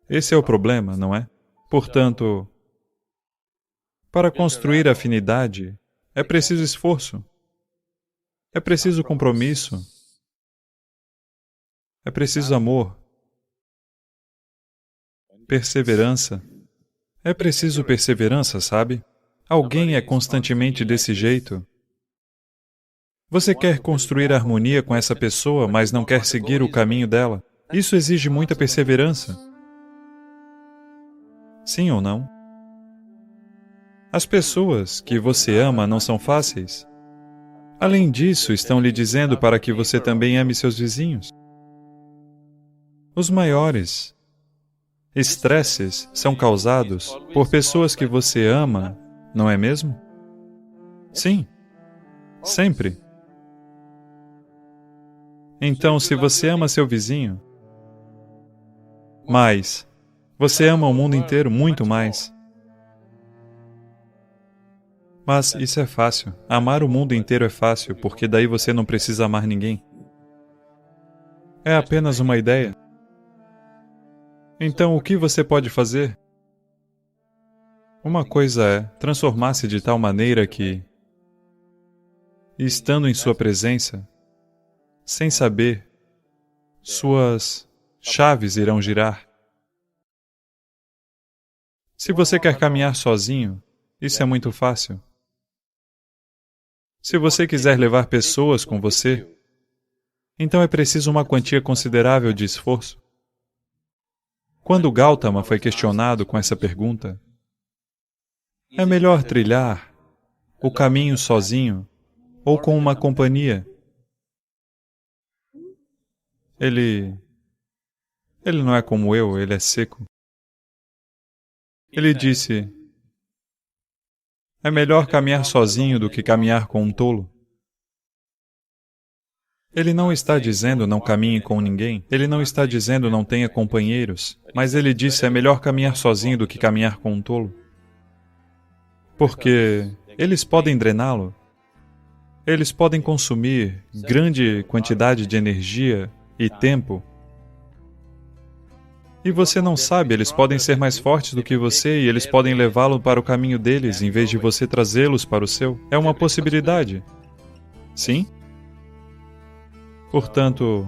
Esse é o problema, não é? Portanto, para construir afinidade, é preciso esforço. É preciso compromisso. É preciso amor. Perseverança. É preciso perseverança, sabe? Alguém é constantemente desse jeito. Você quer construir harmonia com essa pessoa, mas não quer seguir o caminho dela. Isso exige muita perseverança. Sim ou não? As pessoas que você ama não são fáceis. Além disso, estão lhe dizendo para que você também ame seus vizinhos. Os maiores estresses são causados por pessoas que você ama, não é mesmo? Sim, sempre. Então, se você ama seu vizinho, mas você ama o mundo inteiro muito mais. Mas isso é fácil. Amar o mundo inteiro é fácil, porque daí você não precisa amar ninguém. É apenas uma ideia. Então, o que você pode fazer? Uma coisa é transformar-se de tal maneira que, estando em sua presença, sem saber, suas chaves irão girar. Se você quer caminhar sozinho, isso é muito fácil. Se você quiser levar pessoas com você, então é preciso uma quantia considerável de esforço. Quando Gautama foi questionado com essa pergunta, é melhor trilhar o caminho sozinho ou com uma companhia? Ele não é como eu, ele é seco. Ele disse, é melhor caminhar sozinho do que caminhar com um tolo. Ele não está dizendo não caminhe com ninguém, ele não está dizendo não tenha companheiros, mas ele disse é melhor caminhar sozinho do que caminhar com um tolo. Porque eles podem drená-lo, eles podem consumir grande quantidade de energia e tempo. E você não sabe, eles podem ser mais fortes do que você e eles podem levá-lo para o caminho deles em vez de você trazê-los para o seu. É uma possibilidade. Sim? Portanto,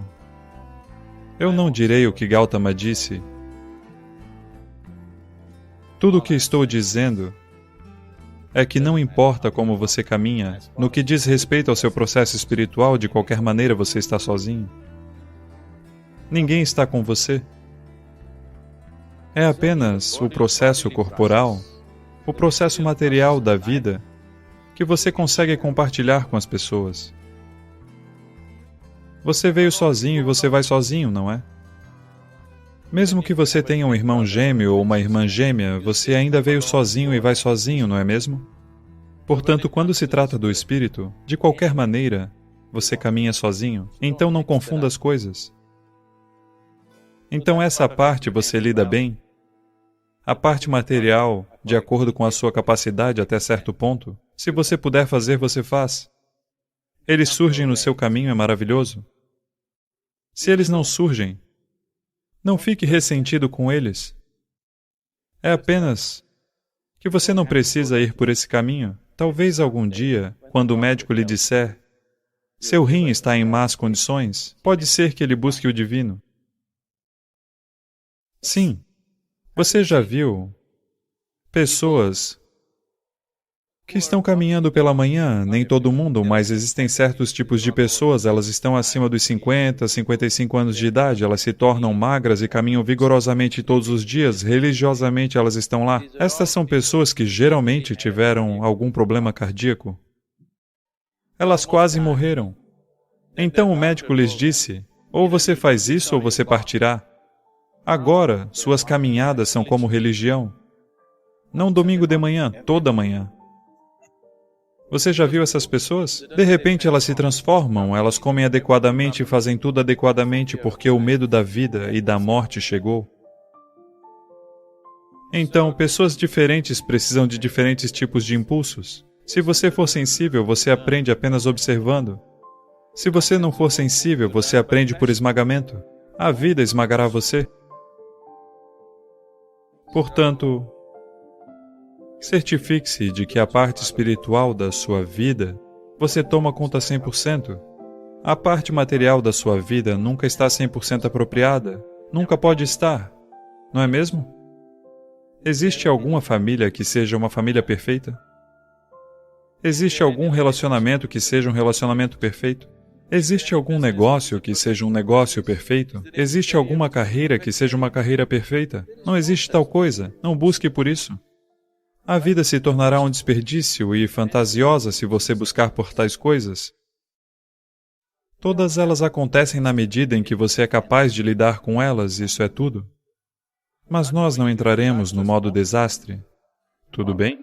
eu não direi o que Gautama disse. Tudo o que estou dizendo é que não importa como você caminha, no que diz respeito ao seu processo espiritual, de qualquer maneira você está sozinho. Ninguém está com você. É apenas o processo corporal, o processo material da vida, que você consegue compartilhar com as pessoas. Você veio sozinho e você vai sozinho, não é? Mesmo que você tenha um irmão gêmeo ou uma irmã gêmea, você ainda veio sozinho e vai sozinho, não é mesmo? Portanto, quando se trata do espírito, de qualquer maneira, você caminha sozinho, então não confunda as coisas. Então essa parte você lida bem. A parte material, de acordo com a sua capacidade até certo ponto, se você puder fazer, você faz. Eles surgem no seu caminho, é maravilhoso. Se eles não surgem, não fique ressentido com eles. É apenas que você não precisa ir por esse caminho. Talvez algum dia, quando o médico lhe disser, seu rim está em más condições, pode ser que ele busque o divino. Sim. Você já viu pessoas que estão caminhando pela manhã, nem todo mundo, mas existem certos tipos de pessoas, elas estão acima dos 50, 55 anos de idade, elas se tornam magras e caminham vigorosamente todos os dias, religiosamente elas estão lá. Estas são pessoas que geralmente tiveram algum problema cardíaco. Elas quase morreram. Então o médico lhes disse, ou você faz isso ou você partirá. Agora, suas caminhadas são como religião. Não domingo de manhã, toda manhã. Você já viu essas pessoas? De repente elas se transformam, elas comem adequadamente e fazem tudo adequadamente porque o medo da vida e da morte chegou. Então, pessoas diferentes precisam de diferentes tipos de impulsos. Se você for sensível, você aprende apenas observando. Se você não for sensível, você aprende por esmagamento. A vida esmagará você. Portanto, certifique-se de que a parte espiritual da sua vida você toma conta 100%. A parte material da sua vida nunca está 100% apropriada. Nunca pode estar. Não é mesmo? Existe alguma família que seja uma família perfeita? Existe algum relacionamento que seja um relacionamento perfeito? Existe algum negócio que seja um negócio perfeito? Existe alguma carreira que seja uma carreira perfeita? Não existe tal coisa. Não busque por isso. A vida se tornará um desperdício e fantasiosa se você buscar por tais coisas. Todas elas acontecem na medida em que você é capaz de lidar com elas, isso é tudo. Mas nós não entraremos no modo desastre. Tudo bem?